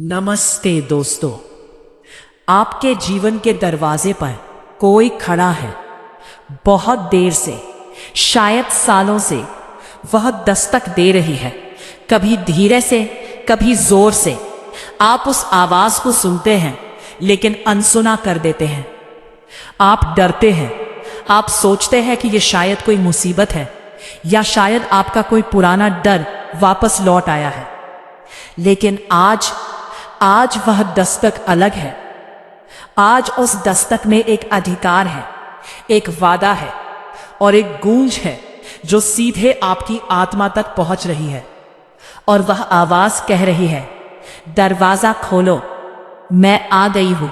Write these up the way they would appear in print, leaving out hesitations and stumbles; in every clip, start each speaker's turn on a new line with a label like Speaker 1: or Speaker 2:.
Speaker 1: नमस्ते दोस्तों, आपके जीवन के दरवाजे पर कोई खड़ा है। बहुत देर से, शायद सालों से वह दस्तक दे रही है, कभी धीरे से, कभी जोर से। आप उस आवाज को सुनते हैं लेकिन अनसुना कर देते हैं। आप डरते हैं, आप सोचते हैं कि यह शायद कोई मुसीबत है या शायद आपका कोई पुराना डर वापस लौट आया है। लेकिन आज वह दस्तक अलग है। आज उस दस्तक में एक अधिकार है, एक वादा है और एक गूंज है जो सीधे आपकी आत्मा तक पहुंच रही है। और वह आवाज कह रही है, दरवाजा खोलो, मैं आ गई हूं।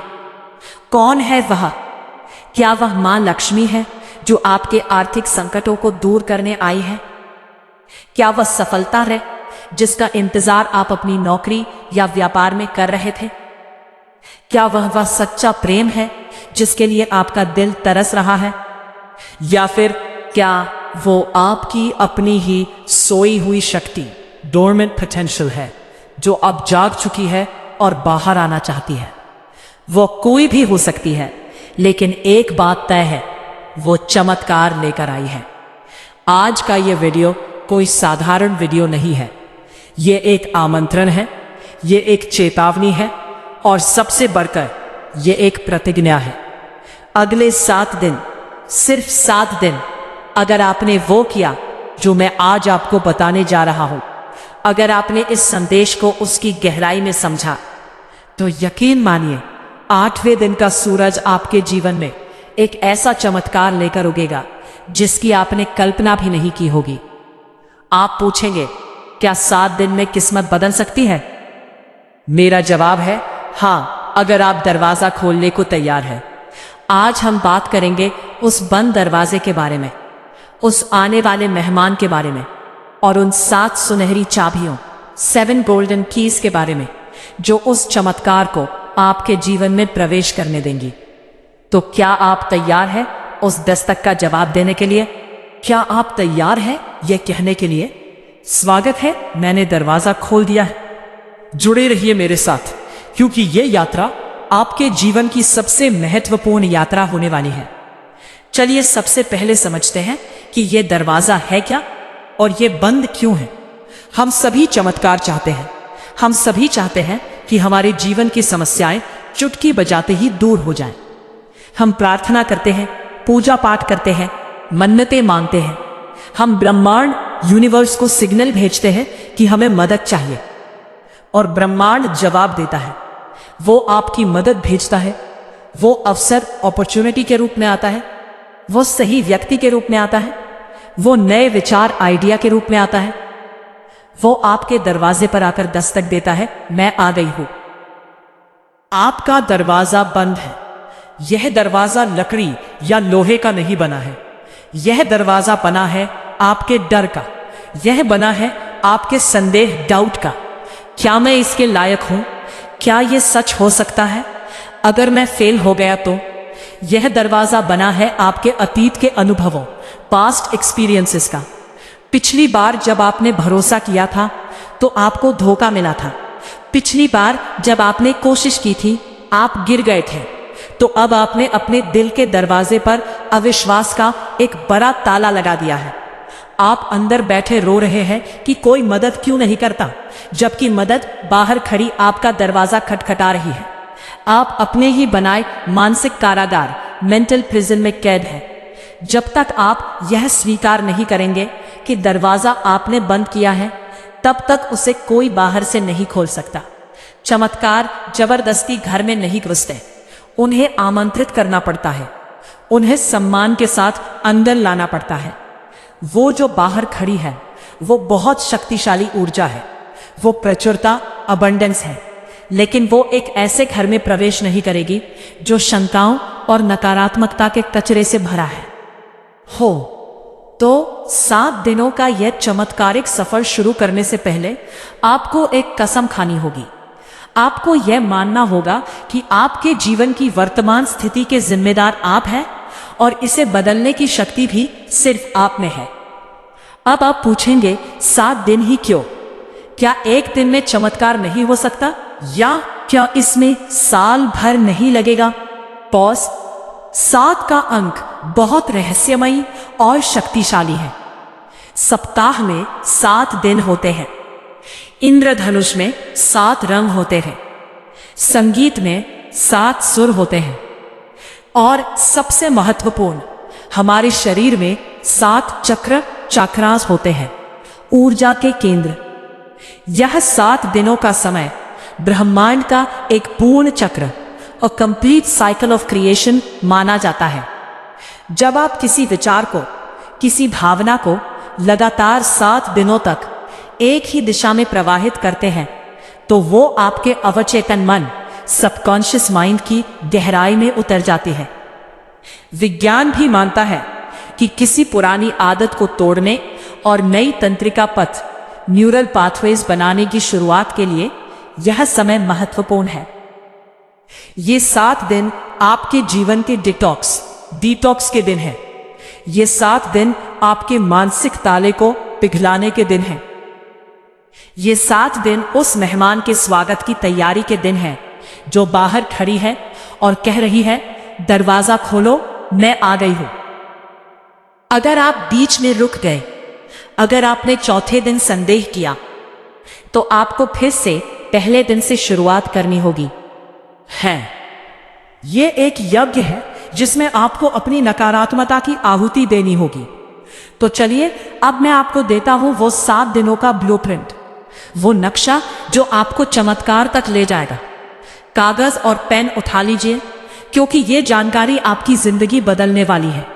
Speaker 1: कौन है वह? क्या वह मां लक्ष्मी है जो आपके आर्थिक संकटों को दूर करने आई है? क्या वह सफलता है जिसका इंतजार आप अपनी नौकरी या व्यापार में कर रहे थे? क्या वह सच्चा प्रेम है जिसके लिए आपका दिल तरस रहा है? या फिर क्या वो आपकी अपनी ही सोई हुई शक्ति, डोरमेंट पोटेंशियल है, जो अब जाग चुकी है और बाहर आना चाहती है? वो कोई भी हो सकती है, लेकिन एक बात तय है, वो चमत्कार लेकर आई है। आज का ये वीडियो कोई साधारण वीडियो नहीं है। ये एक आमंत्रण है, ये एक चेतावनी है और सबसे बढ़कर ये एक प्रतिज्ञा है। अगले 7 दिन, सिर्फ 7 दिन, अगर आपने वो किया जो मैं आज आपको बताने जा रहा हूं, अगर आपने इस संदेश को उसकी गहराई में समझा, तो यकीन मानिए 8वें दिन का सूरज आपके जीवन में एक ऐसा चमत्कार लेकर उगेगा जिसकी आपने कल्पना भी नहीं की होगी। आप पूछेंगे, क्या 7 दिन में किस्मत बदल सकती है? मेरा जवाब है हां, अगर आप दरवाजा खोलने को तैयार हैं। आज हम बात करेंगे उस बंद दरवाजे के बारे में, उस आने वाले मेहमान के बारे में और उन 7 सुनहरी चाबियों, 7 गोल्डन कीज के बारे में जो उस चमत्कार को आपके जीवन में प्रवेश करने देंगी। तो क्या आप तैयार हैं उस दस्तक का जवाब देने के लिए? क्या आप तैयार हैं यह कहने के लिए, स्वागत है, मैंने दरवाजा खोल दिया है? जुड़े रहिए मेरे साथ, क्योंकि यह यात्रा आपके जीवन की सबसे महत्वपूर्ण यात्रा होने वाली है। चलिए सबसे पहले समझते हैं कि यह दरवाजा है क्या और यह बंद क्यों है। हम सभी चमत्कार चाहते हैं। हम सभी चाहते हैं कि हमारे जीवन की समस्याएं चुटकी बजाते ही दूर हो जाएं। हम प्रार्थना करते हैं, पूजा पाठ करते हैं, मन्नतें मांगते हैं। हम ब्रह्मांड, यूनिवर्स को सिग्नल भेजते हैं कि हमें मदद चाहिए और ब्रह्मांड जवाब देता है। वो आपकी मदद भेजता है। वो अवसर अपॉर्चुनिटी के रूप में आता है, वो सही व्यक्ति के रूप में आता है, वो नए विचार आइडिया के रूप में आता है। वो आपके दरवाजे पर आकर दस्तक देता है, मैं आ गई हूं। आपका दरवाजा बंद है। यह दरवाजा लकड़ी या लोहे का नहीं बना है। यह दरवाजा बना है आपके डर का। यह बना है आपके संदेह, डाउट का। क्या मैं इसके लायक हूं? क्या यह सच हो सकता है? अगर मैं फेल हो गया तो? यह दरवाजा बना है आपके अतीत के अनुभवों, पास्ट एक्सपीरियंसेस का। पिछली बार जब आपने भरोसा किया था तो आपको धोखा मिला था। पिछली बार जब आपने कोशिश की थी, आप गिर गए थे। तो अब आपने अपने दिल के दरवाजे पर अविश्वास का एक बड़ा ताला लगा दिया है। आप अंदर बैठे रो रहे हैं कि कोई मदद क्यों नहीं करता, जबकि मदद बाहर खड़ी आपका दरवाजा खटखटा रही है। आप अपने ही बनाए मानसिक कारागार, मेंटल प्रिजन में कैद हैं। जब तक आप यह स्वीकार नहीं करेंगे कि दरवाजा आपने बंद किया है, तब तक उसे कोई बाहर से नहीं खोल सकता। चमत्कार जबरदस्ती घर में नहीं घुसते, उन्हें आमंत्रित करना पड़ता है, उन्हें सम्मान के साथ अंदर लाना पड़ता है। वो जो बाहर खड़ी है वो बहुत शक्तिशाली ऊर्जा है, वो प्रचुरता, अबंडेंस है, लेकिन वो एक ऐसे घर में प्रवेश नहीं करेगी जो शंकाओं और नकारात्मकता के कचरे से भरा है। तो 7 दिनों का यह चमत्कारिक सफर शुरू करने से पहले आपको एक कसम खानी होगी। आपको यह मानना होगा कि आपके जीवन की वर्तमान स्थिति के जिम्मेदार आप हैं और इसे बदलने की शक्ति भी सिर्फ आप में है। अब आप पूछेंगे, 7 दिन ही क्यों? क्या एक दिन में चमत्कार नहीं हो सकता? या क्या इसमें साल भर नहीं लगेगा? पॉज। 7 का अंक बहुत रहस्यमयी और शक्तिशाली है। सप्ताह में 7 दिन होते हैं। इंद्रधनुष में 7 रंग होते हैं। संगीत में 7 सुर होते हैं। और सबसे महत्वपूर्ण, हमारे शरीर में 7 चक्र चक्रास होते हैं, ऊर्जा के केंद्र। यह 7 दिनों का समय ब्रह्मांड का एक पूर्ण चक्र और कंप्लीट साइकिल ऑफ क्रिएशन माना जाता है। जब आप किसी विचार को, किसी भावना को लगातार 7 दिनों तक एक ही दिशा में प्रवाहित करते हैं, तो वो आपके अवचेतन मन, सबकॉन्शियस माइंड की गहराई में उतर जाती है। विज्ञान भी मानता है कि किसी पुरानी आदत को तोड़ने और नई तंत्रिका पथ, न्यूरल पाथवेज बनाने की शुरुआत के लिए यह समय महत्वपूर्ण है। ये 7 दिन आपके जीवन के डिटॉक्स के दिन हैं। ये 7 दिन आपके मानसिक ताले को पिघलाने के दिन हैं। ये 7 दिन उस मेहमान के स्वागत की तैयारी के दिन हैं जो बाहर खड़ी है और कह रही है, दरवाजा खोलो, मैं आ गई हूं। अगर आप बीच में रुक गए, अगर आपने चौथे दिन संदेह किया, तो आपको फिर से पहले दिन से शुरुआत करनी होगी। ये एक यज्ञ है जिसमें आपको अपनी नकारात्मकता की आहुति देनी होगी। तो चलिए, अब मैं आपको देता हूं वो 7 दिनों का ब्लूप्रिंट, वो नक्शा जो आपको चमत्कार तक ले जाएगा। कागज और पेन उठा लीजिए, क्योंकि ये जानकारी आपकी जिंदगी बदलने वाली है।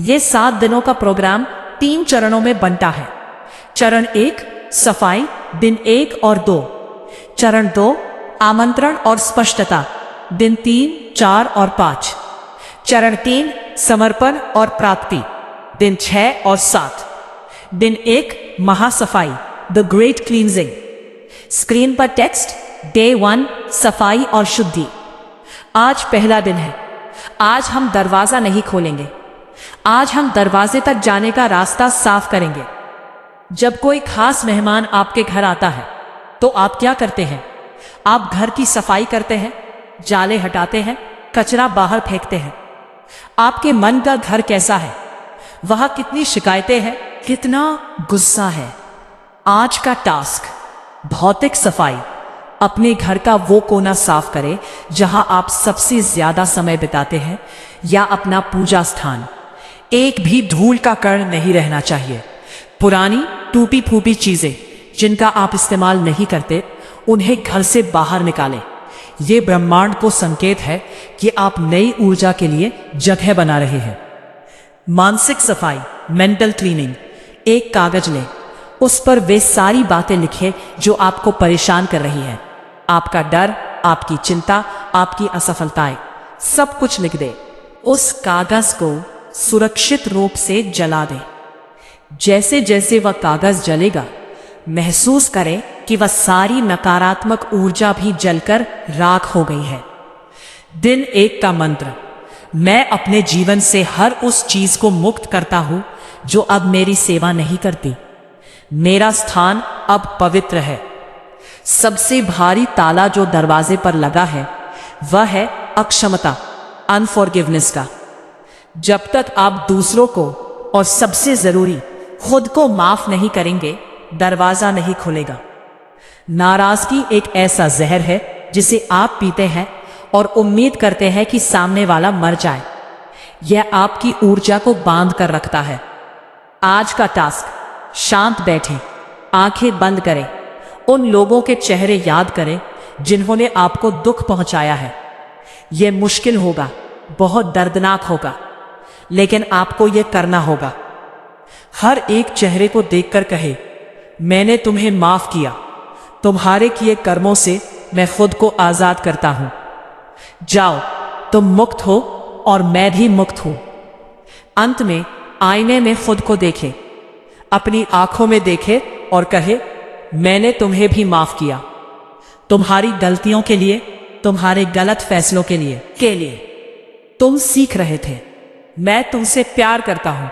Speaker 1: ये 7 दिनों का प्रोग्राम 3 चरणों में बनता है। चरण 1 सफाई, दिन 1 और 2। चरण 2 आमंत्रण और स्पष्टता, दिन 3, 4 और 5। चरण 3 समर्पण और प्राप्ति, दिन 6 और 7। दिन 1 महासफाई, द ग्रेट क्लींजिंग। स्क्रीन पर टेक्स्ट, डे 1 सफाई और शुद्धि। आज पहला दिन है। आज हम दरवाजा नहीं खोलेंगे। आज हम दरवाजे तक जाने का रास्ता साफ करेंगे। जब कोई खास मेहमान आपके घर आता है, तो आप क्या करते हैं? आप घर की सफाई करते हैं, जाले हटाते हैं, कचरा बाहर फेंकते हैं। आपके मन का घर कैसा है? वहां कितनी शिकायतें हैं, कितना गुस्सा है? आज का टास्क, भौतिक सफाई। अपने घर का वो कोना साफ करें जहां आप सबसे ज्यादा समय बिताते हैं, या अपना पूजा स्थान। एक भी धूल का कण नहीं रहना चाहिए। पुरानी टूटी फूटी चीजें जिनका आप इस्तेमाल नहीं करते, उन्हें घर से बाहर निकालें। ये ब्रह्मांड को संकेत है कि आप नई ऊर्जा के लिए जगह बना रहे हैं। मानसिक सफाई, मेंटल क्लीनिंग। एक कागज लें, उस पर वे सारी बातें लिखें जो आपको परेशान कर रही हैं। आपका डर, आपकी चिंता, आपकी असफलताएं, सब कुछ लिख दें। उस कागज को सुरक्षित रूप से जला दें। जैसे जैसे वह कागज जलेगा, महसूस करें कि वह सारी नकारात्मक ऊर्जा भी जलकर राख हो गई है। दिन 1 का मंत्र, मैं अपने जीवन से हर उस चीज को मुक्त करता हूं जो अब मेरी सेवा नहीं करती। मेरा स्थान अब पवित्र है। सबसे भारी ताला जो दरवाजे पर लगा है, वह है अक्षमता, अनफॉरगिवनेस का। जब तक आप दूसरों को और सबसे जरूरी खुद को माफ नहीं करेंगे, दरवाजा नहीं खुलेगा। नाराजगी एक ऐसा जहर है जिसे आप पीते हैं और उम्मीद करते हैं कि सामने वाला मर जाए। यह आपकी ऊर्जा को बांध कर रखता है। आज का टास्क, शांत बैठें, आंखें बंद करें, उन लोगों के चेहरे याद करें जिन्होंने आपको दुख पहुंचाया है। यह मुश्किल होगा, बहुत दर्दनाक होगा, लेकिन आपको यह करना होगा। हर एक चेहरे को देखकर कहे, मैंने तुम्हें माफ किया, तुम्हारे किए कर्मों से मैं खुद को आजाद करता हूं। जाओ, तुम मुक्त हो और मैं भी मुक्त हूं। अंत में आईने में खुद को देखे, अपनी आंखों में देखे और कहे, मैंने तुम्हें भी माफ किया, तुम्हारी गलतियों के लिए, तुम्हारे गलत फैसलों के लिए। तुम सीख रहे थे, मैं तुमसे प्यार करता हूं।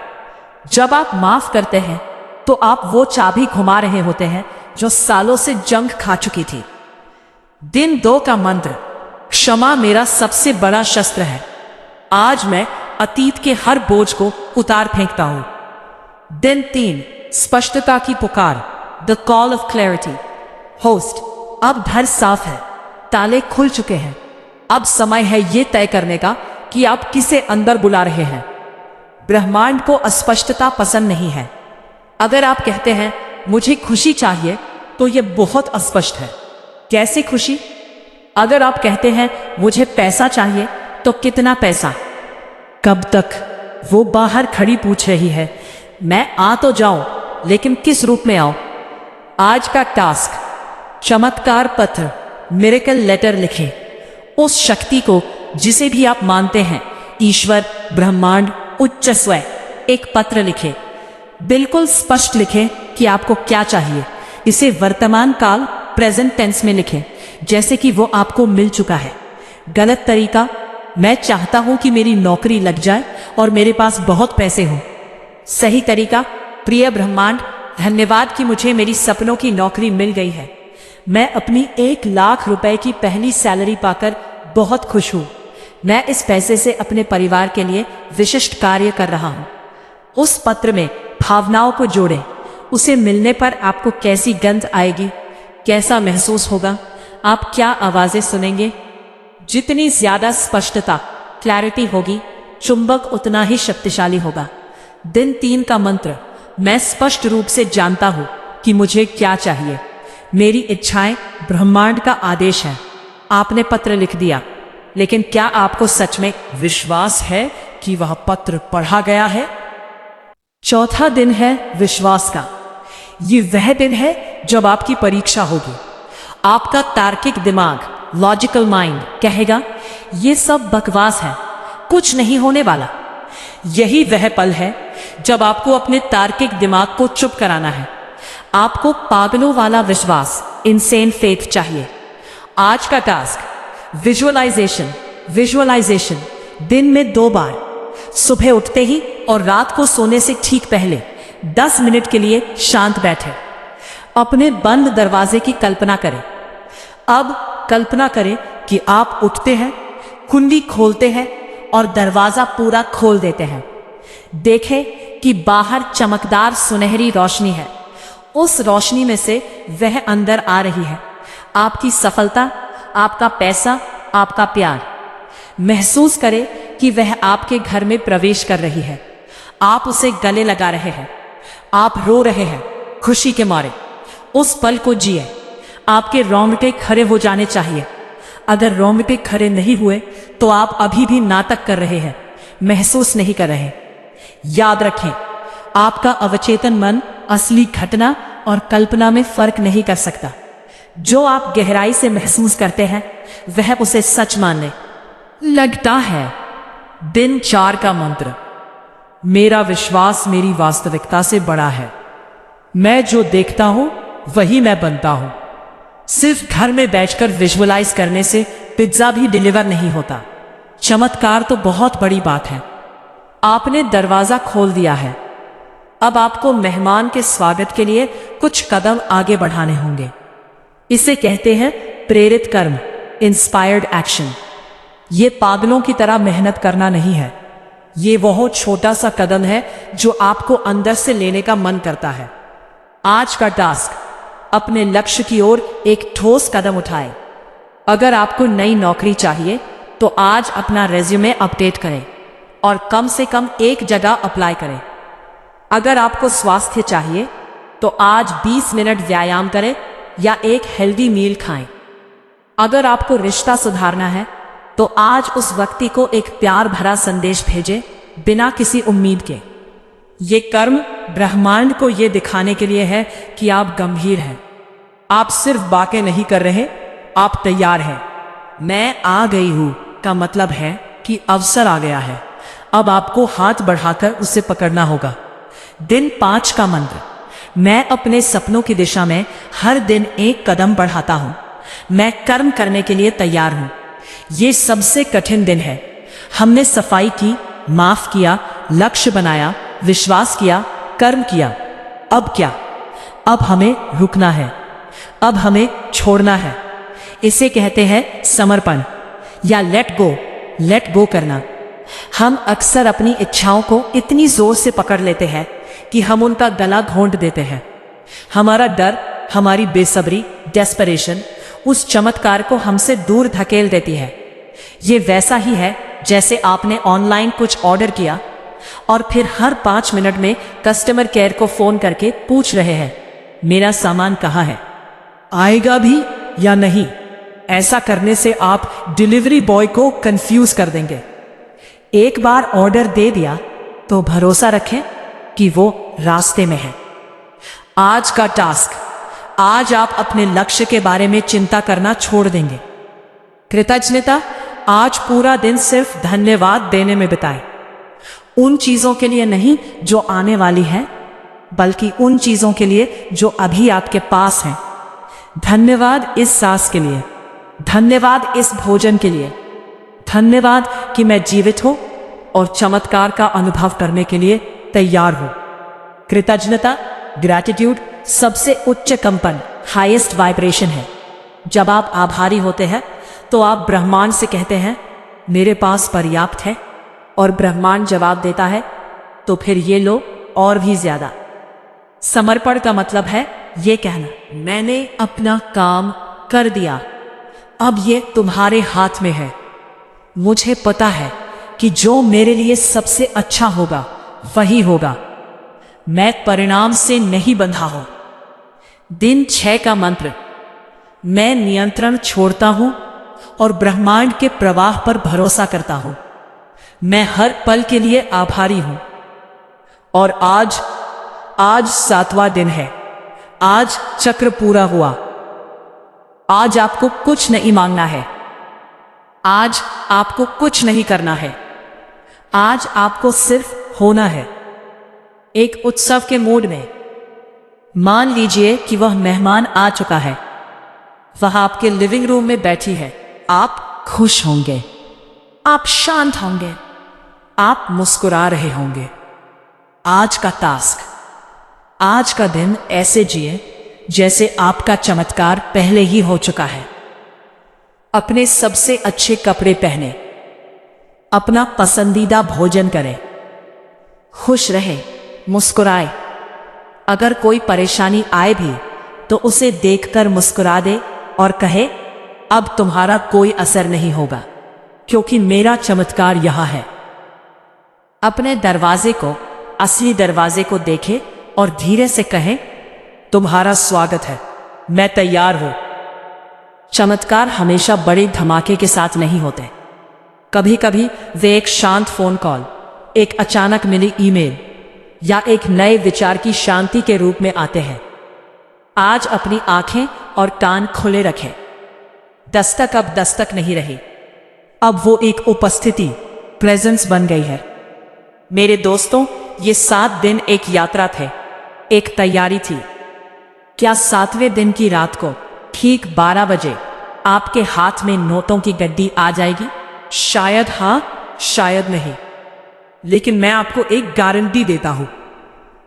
Speaker 1: जब आप माफ करते हैं, तो आप वो चाबी घुमा रहे होते हैं जो सालों से जंग खा चुकी थी। दिन 2 का मंत्र, क्षमा मेरा सबसे बड़ा शस्त्र है। आज मैं अतीत के हर बोझ को उतार फेंकता हूं। दिन 3, स्पष्टता की पुकार, the call of clarity. Host, अब घर साफ है, ताले खुल चुके हैं। अब समय है ये तय करने का कि आप किसे अंदर बुला रहे हैं। ब्रह्मांड को अस्पष्टता पसंद नहीं है। अगर आप कहते हैं मुझे खुशी चाहिए, तो यह बहुत अस्पष्ट है। कैसे खुशी? अगर आप कहते हैं मुझे पैसा चाहिए, तो कितना पैसा? कब तक? वो बाहर खड़ी पूछ रही है। मैं आ तो जाऊं, लेकिन किस रूप में आऊं? आज का टास्क, चमत्कार पत्र, मिरेकल लेटर लिखें। उस शक्ति को जिसे भी आप मानते हैं, ईश्वर, ब्रह्मांड, उच्च स्वयं, एक पत्र लिखें। बिल्कुल स्पष्ट लिखें कि आपको क्या चाहिए। इसे वर्तमान काल, प्रेजेंट टेंस में लिखें, जैसे कि वो आपको मिल चुका है। गलत तरीका, मैं चाहता हूं कि मेरी नौकरी लग जाए और मेरे पास बहुत पैसे हों। सही तरीका, प्रिय ब्रह्मांड, धन्यवाद कि मुझे मेरी सपनों की नौकरी मिल गई है। मैं अपनी 1 लाख रुपए की पहली सैलरी पाकर बहुत खुश हूं। मैं इस पैसे से अपने परिवार के लिए विशिष्ट कार्य कर रहा हूं। उस पत्र में भावनाओं को जोड़ें। उसे मिलने पर आपको कैसी गंध आएगी, कैसा महसूस होगा, आप क्या आवाजें सुनेंगे? जितनी ज्यादा स्पष्टता, क्लैरिटी होगी, चुंबक उतना ही शक्तिशाली होगा। दिन 3 का मंत्र, मैं स्पष्ट रूप से जानता हूं कि मुझे क्या चाहिए। मेरी इच्छाएं ब्रह्मांड का आदेश है। आपने पत्र लिख दिया, लेकिन क्या आपको सच में विश्वास है कि वह पत्र पढ़ा गया है? चौथा दिन है विश्वास का। ये वह दिन है जब आपकी परीक्षा होगी। आपका तार्किक दिमाग, लॉजिकल माइंड कहेगा ये सब बकवास है, कुछ नहीं होने वाला। यही वह पल है जब आपको अपने तार्किक दिमाग को चुप कराना है। आपको पागलों वाला विश्वास, इनसेन फेथ चाहिए। आज का टास्क, विजुअलाइजेशन। विजुअलाइजेशन दिन में 2 बार, सुबह उठते ही और रात को सोने से ठीक पहले 10 मिनट के लिए शांत बैठे। अपने बंद दरवाजे की कल्पना करें। अब कल्पना करें कि आप उठते हैं, कुंडी खोलते हैं और दरवाजा पूरा खोल देते हैं। देखें कि बाहर चमकदार सुनहरी रोशनी है। उस रोशनी में से वह अंदर आ रही है। आपकी सफलता, आपका पैसा, आपका प्यार। महसूस करें कि वह आपके घर में प्रवेश कर रही है। आप उसे गले लगा रहे हैं। आप रो रहे हैं खुशी के मारे। उस पल को जिए। आपके रोंगटे खड़े हो जाने चाहिए। अगर रोंगटे खड़े नहीं हुए तो आप अभी भी नाटक कर रहे हैं, महसूस नहीं कर रहे। याद रखें, आपका अवचेतन मन असली घटना और कल्पना में फर्क नहीं कर सकता। जो आप गहराई से महसूस करते हैं, वह उसे सच मानने लगता है। दिन 4 का मंत्र, मेरा विश्वास मेरी वास्तविकता से बड़ा है। मैं जो देखता हूं वही मैं बनता हूं। सिर्फ घर में बैठकर विजुअलाइज करने से पिज्जा भी डिलीवर नहीं होता। चमत्कार तो बहुत बड़ी बात है। आपने दरवाजा खोल दिया है। अब आपको मेहमान के स्वागत के लिए कुछ कदम आगे बढ़ाने होंगे। इसे कहते हैं प्रेरित कर्म, इंस्पायर्ड एक्शन। ये पागलों की तरह मेहनत करना नहीं है। ये बहुत छोटा सा कदम है जो आपको अंदर से लेने का मन करता है। आज का टास्क, अपने लक्ष्य की ओर एक ठोस कदम उठाएं। अगर आपको नई नौकरी चाहिए तो आज अपना रेज्यूमे अपडेट करें और कम से कम एक जगह अप्लाई करें। अगर आपको स्वास्थ्य चाहिए तो आज 20 मिनट व्यायाम करें या एक हेल्दी मील खाएं। अगर आपको रिश्ता सुधारना है तो आज उस व्यक्ति को एक प्यार भरा संदेश भेजें, बिना किसी उम्मीद के। ये कर्म ब्रह्मांड को ये दिखाने के लिए है कि आप गंभीर हैं। आप सिर्फ बातें नहीं कर रहे, आप तैयार हैं। मैं आ गई हूं का मतलब है कि अवसर आ गया है। अब आपको हाथ बढ़ाकर उसे पकड़ना होगा। दिन 5 का मंत्र, मैं अपने सपनों की दिशा में हर दिन एक कदम बढ़ाता हूं। मैं कर्म करने के लिए तैयार हूं। ये सबसे कठिन दिन है। हमने सफाई की, माफ किया, लक्ष्य बनाया, विश्वास किया, कर्म किया। अब क्या? अब हमें रुकना है। अब हमें छोड़ना है। इसे कहते हैं समर्पण या लेट गो करना। हम अक्सर अपनी इच्छाओं को इतनी जोर से पकड़ लेते हैं कि हम उनका गला घोंट देते हैं। हमारा डर, हमारी बेसब्री, डेस्परेशन उस चमत्कार को हमसे दूर धकेल देती है। ये वैसा ही है जैसे आपने ऑनलाइन कुछ ऑर्डर किया और फिर हर 5 मिनट में कस्टमर केयर को फोन करके पूछ रहे हैं, मेरा सामान कहाँ है, आएगा भी या नहीं। ऐसा करने से आप डिलीवरी बॉय को कंफ्यूज कर देंगे। एक बार ऑर्डर दे दिया तो भरोसा रखें कि वो रास्ते में है। आज का टास्क, आज आप अपने लक्ष्य के बारे में चिंता करना छोड़ देंगे। कृतज्ञता, आज पूरा दिन सिर्फ धन्यवाद देने में बिताएं। उन चीजों के लिए नहीं जो आने वाली हैं, बल्कि उन चीजों के लिए जो अभी आपके पास हैं। धन्यवाद इस सांस के लिए, धन्यवाद इस भोजन के लिए, धन्यवाद कि मैं जीवित हूं और चमत्कार का अनुभव करने के लिए तैयार हूं। कृतज्ञता, ग्रैटिट्यूड सबसे उच्च कंपन, हाईएस्ट वाइब्रेशन है। जब आप आभारी होते हैं तो आप ब्रह्मांड से कहते हैं, मेरे पास पर्याप्त है, और ब्रह्मांड जवाब देता है, तो फिर ये लो और भी ज्यादा। समर्पण का मतलब है ये कहना, मैंने अपना काम कर दिया, अब ये तुम्हारे हाथ में है। मुझे पता है कि जो मेरे लिए सबसे अच्छा होगा वही होगा। मैं परिणाम से नहीं बंधा हूं। दिन 6 का मंत्र, मैं नियंत्रण छोड़ता हूं और ब्रह्मांड के प्रवाह पर भरोसा करता हूं। मैं हर पल के लिए आभारी हूं। और आज 7वां दिन है। आज चक्र पूरा हुआ। आज आपको कुछ नहीं मांगना है। आज आपको कुछ नहीं करना है। आज आपको सिर्फ होना है। एक उत्सव के मूड में मान लीजिए कि वह मेहमान आ चुका है। वह आपके लिविंग रूम में बैठी है। आप खुश होंगे, आप शांत होंगे, आप मुस्कुरा रहे होंगे। आज का टास्क, आज का दिन ऐसे जिए जैसे आपका चमत्कार पहले ही हो चुका है। अपने सबसे अच्छे कपड़े पहने, अपना पसंदीदा भोजन करें, खुश रहे, मुस्कुराए। अगर कोई परेशानी आए भी तो उसे देखकर मुस्कुरा दे और कहे, अब तुम्हारा कोई असर नहीं होगा, क्योंकि मेरा चमत्कार यहां है। अपने दरवाजे को, असली दरवाजे को देखें और धीरे से कहें, तुम्हारा स्वागत है, मैं तैयार हूं। चमत्कार हमेशा बड़े धमाके के साथ नहीं होते। कभी कभी वे एक शांत फोन कॉल, एक अचानक मिली ईमेल या एक नए विचार की शांति के रूप में आते हैं। आज अपनी आंखें और कान खुले रखें। दस्तक अब दस्तक नहीं रही, अब वो एक उपस्थिति, प्रेजेंस बन गई है। मेरे दोस्तों, ये 7 दिन एक यात्रा थे, एक तैयारी थी। क्या 7वें दिन की रात को ठीक 12 बजे आपके हाथ में नोटों की गड्डी आ जाएगी? शायद हाँ, शायद नहीं। लेकिन मैं आपको एक गारंटी देता हूं,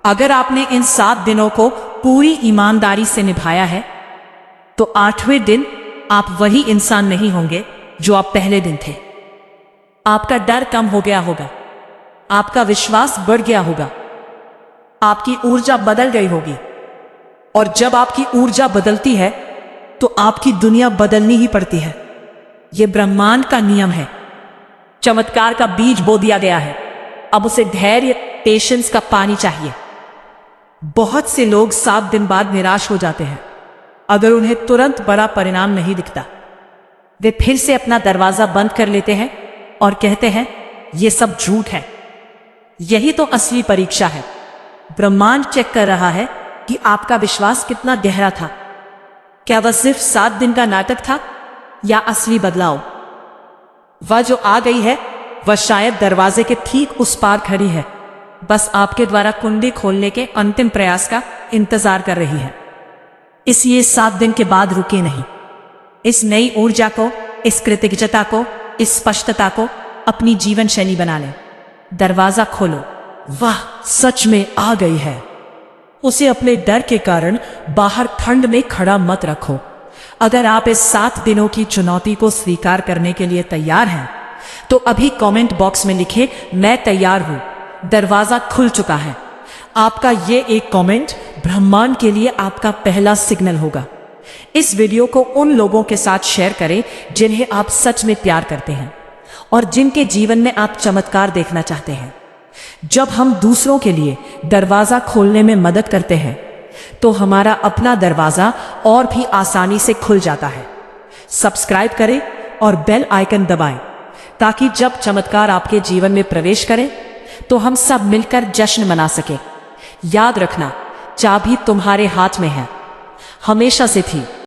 Speaker 1: अगर आपने इन 7 दिनों को पूरी ईमानदारी से निभाया है तो 8वें दिन आप वही इंसान नहीं होंगे जो आप पहले दिन थे। आपका डर कम हो गया होगा, आपका विश्वास बढ़ गया होगा, आपकी ऊर्जा बदल गई होगी। और जब आपकी ऊर्जा बदलती है तो आपकी दुनिया बदलनी ही पड़ती है। यह ब्रह्मांड का नियम है। चमत्कार का बीज बो दिया गया है, अब उसे धैर्य, पेशेंस का पानी चाहिए। बहुत से लोग 7 दिन बाद निराश हो जाते हैं अगर उन्हें तुरंत बड़ा परिणाम नहीं दिखता। वे फिर से अपना दरवाजा बंद कर लेते हैं और कहते हैं, यह सब झूठ है। यही तो असली परीक्षा है। ब्रह्मांड चेक कर रहा है कि आपका विश्वास कितना गहरा था। क्या वह सिर्फ 7 दिन का नाटक था या असली बदलाव? वह जो आ गई है वह शायद दरवाजे के ठीक उस पार खड़ी है, बस आपके द्वारा कुंडी खोलने के अंतिम प्रयास का इंतजार कर रही है। इसलिए 7 दिन के बाद रुके नहीं। इस नई ऊर्जा को, इस कृतज्ञता को, इस स्पष्टता को अपनी जीवन शैली बना लें। दरवाजा खोलो। वाह, सच में आ गई है। उसे अपने डर के कारण बाहर ठंड में खड़ा मत रखो। अगर आप इस 7 दिनों की चुनौती को स्वीकार करने के लिए तैयार हैं तो अभी कमेंट बॉक्स में लिखें, मैं तैयार हूं, दरवाजा खुल चुका है। आपका ये एक कमेंट ब्रह्मांड के लिए आपका पहला सिग्नल होगा। इस वीडियो को उन लोगों के साथ शेयर करें जिन्हें आप सच में प्यार करते हैं और जिनके जीवन में आप चमत्कार देखना चाहते हैं। जब हम दूसरों के लिए दरवाजा खोलने में मदद करते हैं तो हमारा अपना दरवाजा और भी आसानी से खुल जाता है। सब्सक्राइब करें और बेल आइकन दबाएं ताकि जब चमत्कार आपके जीवन में प्रवेश करे तो हम सब मिलकर जश्न मना सकें। याद रखना, चाबी तुम्हारे हाथ में है, हमेशा से थी।